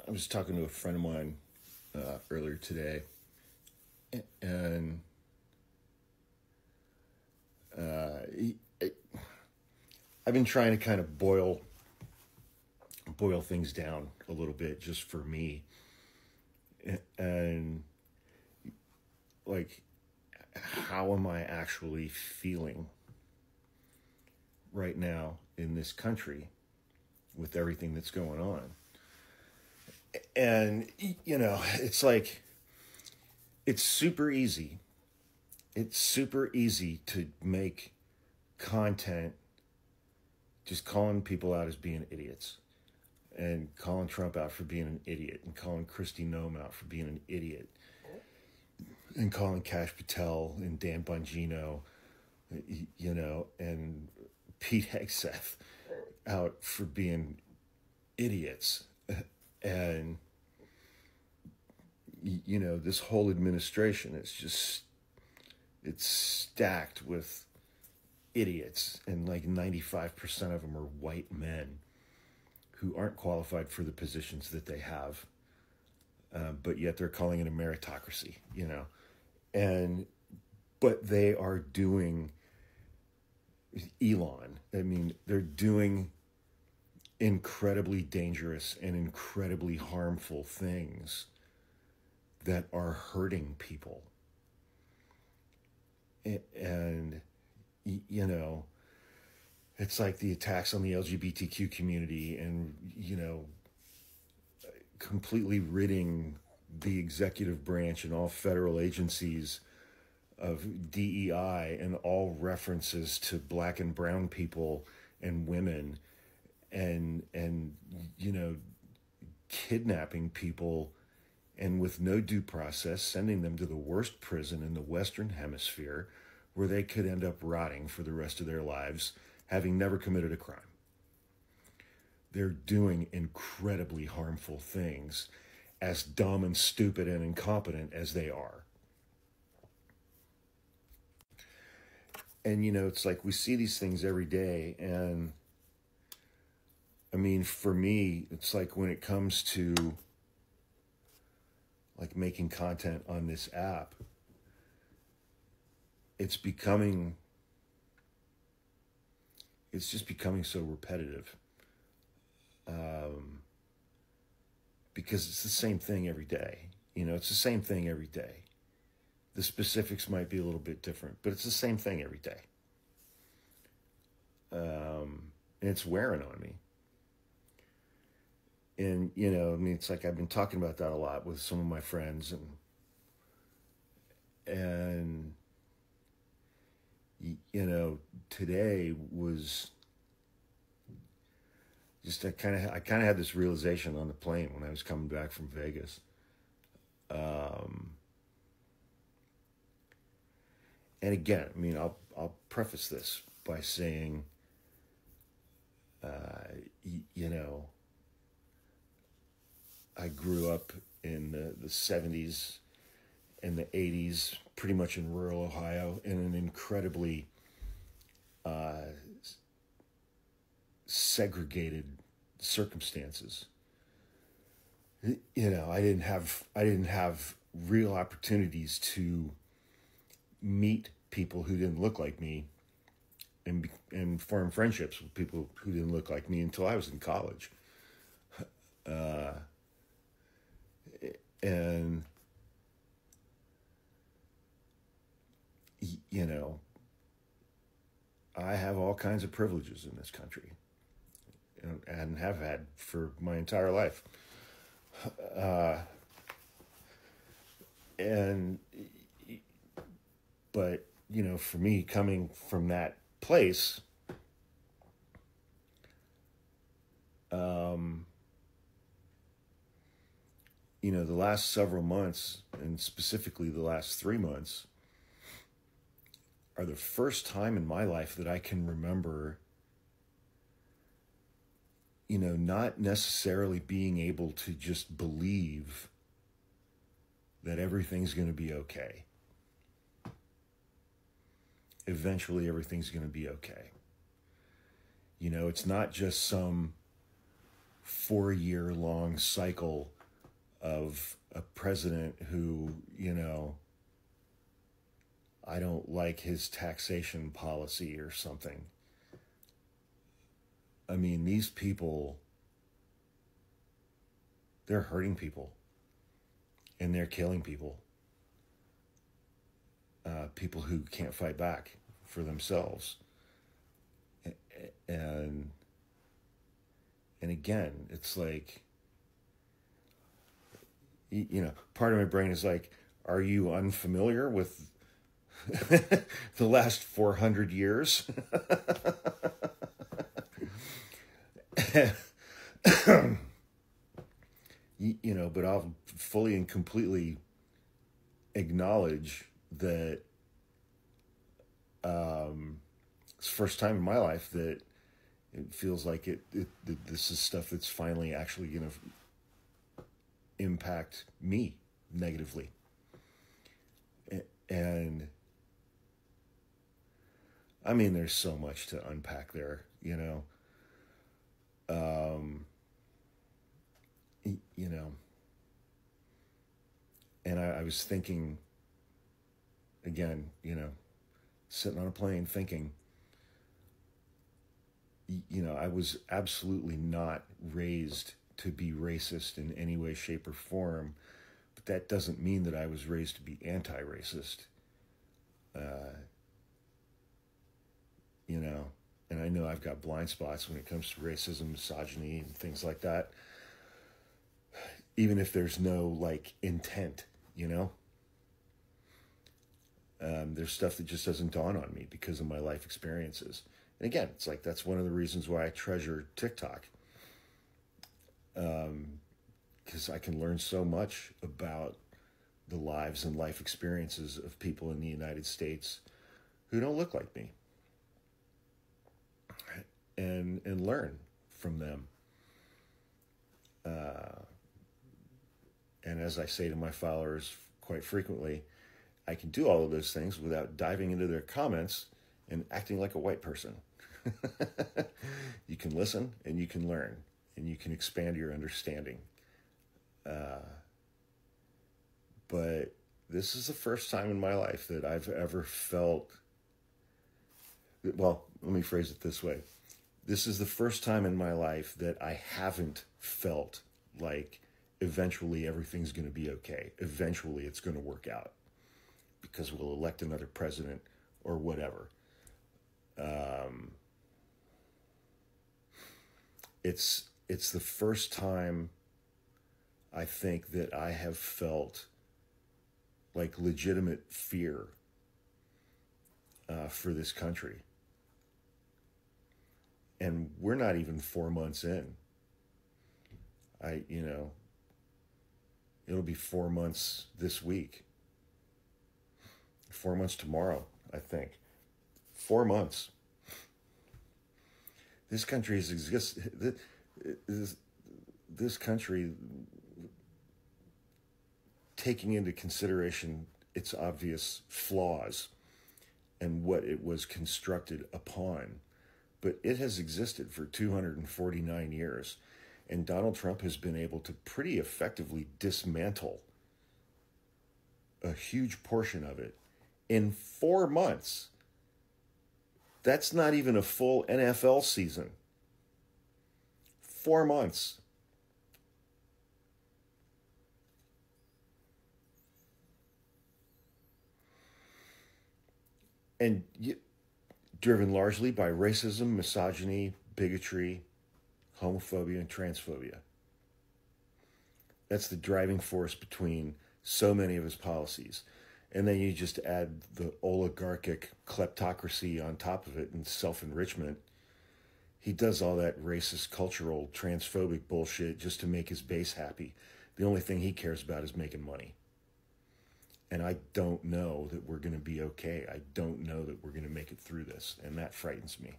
I was talking to a friend of mine earlier today, and uh, he- I've been trying to kind of boil things down a little bit just for me, and like, how am I actually feeling right now in this country with everything that's going on? And it's like it's super easy. It's super easy to make content just calling people out as being idiots, and calling Trump out for being an idiot, and calling Kristi Noem out for being an idiot, and calling Kash Patel and Dan Bongino, and Pete Hegseth out for being idiots. And this whole administration it's stacked with idiots, and like 95% of them are white men who aren't qualified for the positions that they have, but yet they're calling it a meritocracy, and but they are doing Elon. I mean, they're doing incredibly dangerous and incredibly harmful things that are hurting people. And it's like the attacks on the LGBTQ community, and completely ridding the executive branch and all federal agencies of DEI and all references to black and brown people and women, and kidnapping people, and with no due process sending them to the worst prison in the Western Hemisphere, where they could end up rotting for the rest of their lives, having never committed a crime. They're doing incredibly harmful things, as dumb and stupid and incompetent as they are. And it's like we see these things every day, and I mean, for me, it's like when it comes to like making content on this app, it's just becoming so repetitive, because it's the same thing every day. It's the same thing every day. The specifics might be a little bit different, but it's the same thing every day. And it's wearing on me. And, I mean, it's like I've been talking about that a lot with some of my friends, and today was just, I kind of had this realization on the plane when I was coming back from Vegas. And again, I mean, I'll preface this by saying, I grew up in the 70s and the 80s, pretty much in rural Ohio, in an incredibly segregated circumstances. I didn't have real opportunities to meet people who didn't look like me, and form friendships with people who didn't look like me until I was in college. And I have all kinds of privileges in this country, and have had for my entire life. But for me, coming from that place, the last several months, and specifically the last 3 months, are the first time in my life that I can remember, not necessarily being able to just believe that everything's going to be okay. Eventually, everything's going to be okay. It's not just some 4-year long cycle of a president who, I don't like his taxation policy or something. I mean, these people, they're hurting people and they're killing people. People who can't fight back for themselves. And again, it's like, part of my brain is like, are you unfamiliar with the last 400 years? But I'll fully and completely acknowledge that it's the first time in my life that it feels like this is stuff that's finally actually going to impact me negatively. And I mean, there's so much to unpack there, and I was thinking again, sitting on a plane thinking, I was absolutely not raised to be racist in any way, shape, or form, but that doesn't mean that I was raised to be anti-racist. And I know I've got blind spots when it comes to racism, misogyny, and things like that. Even if there's no intent, there's stuff that just doesn't dawn on me because of my life experiences. And again, it's like, that's one of the reasons why I treasure TikTok. Because I can learn so much about the lives and life experiences of people in the United States who don't look like me. And learn from them. And as I say to my followers quite frequently, I can do all of those things without diving into their comments and acting like a white person. You can listen and you can learn and you can expand your understanding. But this is the first time in my life that I've ever felt, well, let me phrase it this way. This is the first time in my life that I haven't felt like eventually everything's going to be okay. Eventually it's going to work out because we'll elect another president or whatever. It's the first time I think that I have felt like legitimate fear for this country. And we're not even 4 months in. It'll be 4 months this week. 4 months tomorrow, I think. 4 months. This country has existed. This country, taking into consideration its obvious flaws and what it was constructed upon, but it has existed for 249 years. And Donald Trump has been able to pretty effectively dismantle a huge portion of it in 4 months. That's not even a full NFL season. 4 months. And driven largely by racism, misogyny, bigotry, homophobia, and transphobia. That's the driving force between so many of his policies. And then you just add the oligarchic kleptocracy on top of it and self-enrichment. He does all that racist, cultural, transphobic bullshit just to make his base happy. The only thing he cares about is making money. And I don't know that we're going to be okay. I don't know that we're going to make it through this. And that frightens me.